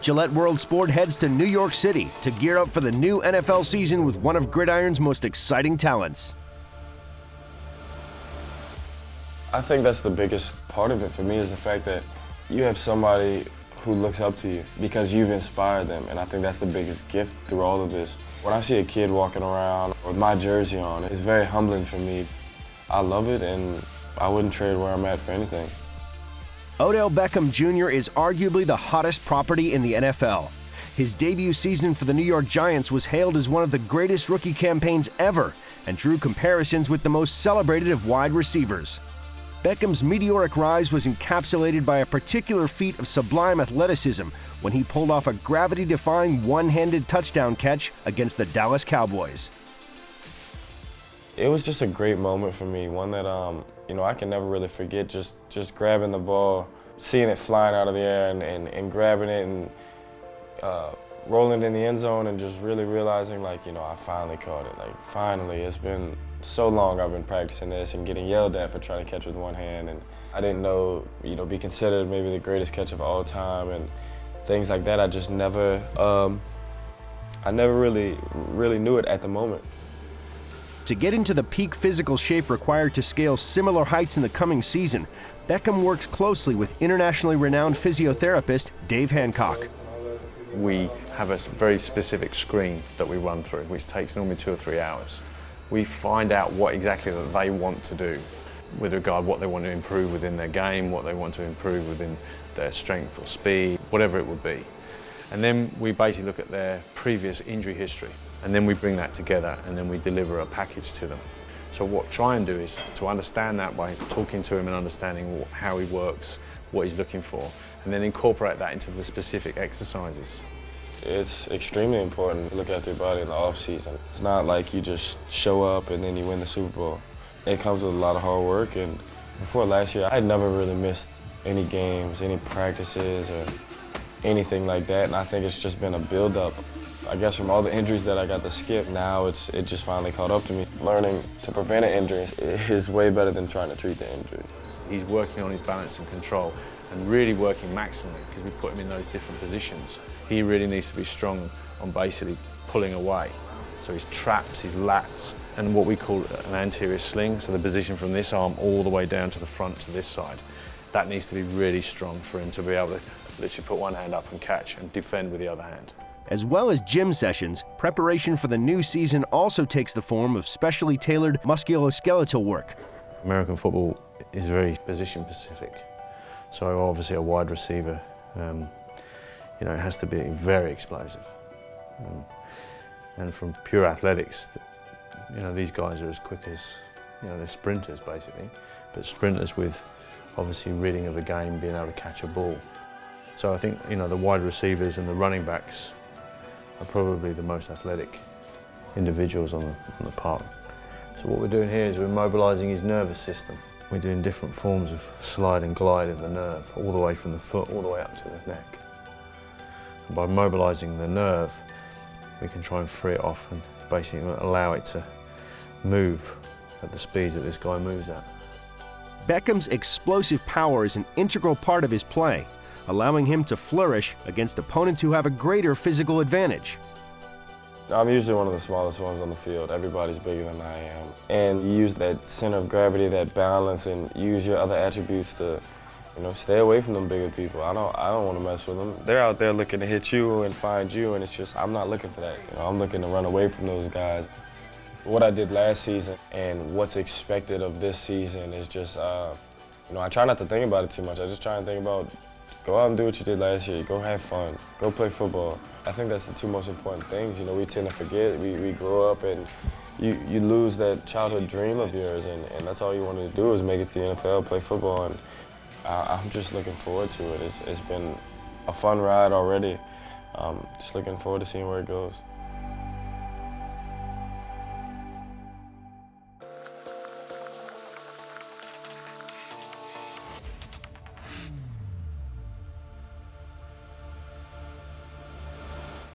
Gillette World Sport heads to New York City to gear up for the new NFL season with one of gridiron's most exciting talents. I think that's the biggest part of it for me, is the fact that you have somebody who looks up to you because you've inspired them, and I think that's the biggest gift through all of this. When I see a kid walking around with my jersey on, it's very humbling for me. I love it, and I wouldn't trade where I'm at for anything. Odell Beckham Jr. is arguably the hottest property in the NFL. His debut season for the New York Giants was hailed as one of the greatest rookie campaigns ever and drew comparisons with the most celebrated of wide receivers. Beckham's meteoric rise was encapsulated by a particular feat of sublime athleticism when he pulled off a gravity-defying one-handed touchdown catch against the Dallas Cowboys. It was just a great moment for me, one that I can never really forget. Just grabbing the ball, seeing it flying out of the air, and grabbing it and rolling it in the end zone, and just really realizing, I finally caught it. Finally, it's been so long I've been practicing this and getting yelled at for trying to catch with one hand, and I didn't know, be considered maybe the greatest catch of all time and things like that. I just never, I never really knew it at the moment. To get into the peak physical shape required to scale similar heights in the coming season, Beckham works closely with internationally renowned physiotherapist Dave Hancock. We have a very specific screen that we run through, which takes normally 2 or 3 hours. We find out what exactly that they want to do with regard to what they want to improve within their game, what they want to improve within their strength or speed, whatever it would be. And then we basically look at their previous injury history, and then we bring that together, and then we deliver a package to them. So what I try and do is to understand that by talking to him and understanding how he works, what he's looking for, and then incorporate that into the specific exercises. It's extremely important to look after your body in the off-season. It's not like you just show up and then you win the Super Bowl. It comes with a lot of hard work, and before last year, I had never really missed any games, any practices, or anything like that, and I think it's just been a build-up. I guess from all the injuries that I got to skip, now it just finally caught up to me. Learning to prevent an injury is way better than trying to treat the injury. He's working on his balance and control and really working maximally because we put him in those different positions. He really needs to be strong on basically pulling away. So his traps, his lats, and what we call an anterior sling, so the position from this arm all the way down to the front to this side. That needs to be really strong for him to be able to literally put one hand up and catch and defend with the other hand. As well as gym sessions, preparation for the new season also takes the form of specially tailored musculoskeletal work. American football is very position specific. So obviously a wide receiver, it has to be very explosive. And from pure athletics, these guys are as quick as, they're sprinters basically, but sprinters with obviously reading of the game, being able to catch a ball. So I think, the wide receivers and the running backs are probably the most athletic individuals on the park. So what we're doing here is we're mobilising his nervous system. We're doing different forms of slide and glide of the nerve, all the way from the foot, all the way up to the neck. And by mobilising the nerve, we can try and free it off and basically allow it to move at the speeds that this guy moves at. Beckham's explosive power is an integral part of his play, allowing him to flourish against opponents who have a greater physical advantage. I'm usually one of the smallest ones on the field. Everybody's bigger than I am. And you use that center of gravity, that balance, and use your other attributes to, stay away from them bigger people. I don't want to mess with them. They're out there looking to hit you and find you, and it's just, I'm not looking for that. I'm looking to run away from those guys. What I did last season and what's expected of this season is just, I try not to think about it too much. I just try and think about, go out and do what you did last year. Go have fun. Go play football. I think that's the 2 most important things. We tend to forget. We grow up and you lose that childhood dream of yours, and that's all you wanted to do is make it to the NFL, play football, and I'm just looking forward to it. It's been a fun ride already. Just looking forward to seeing where it goes.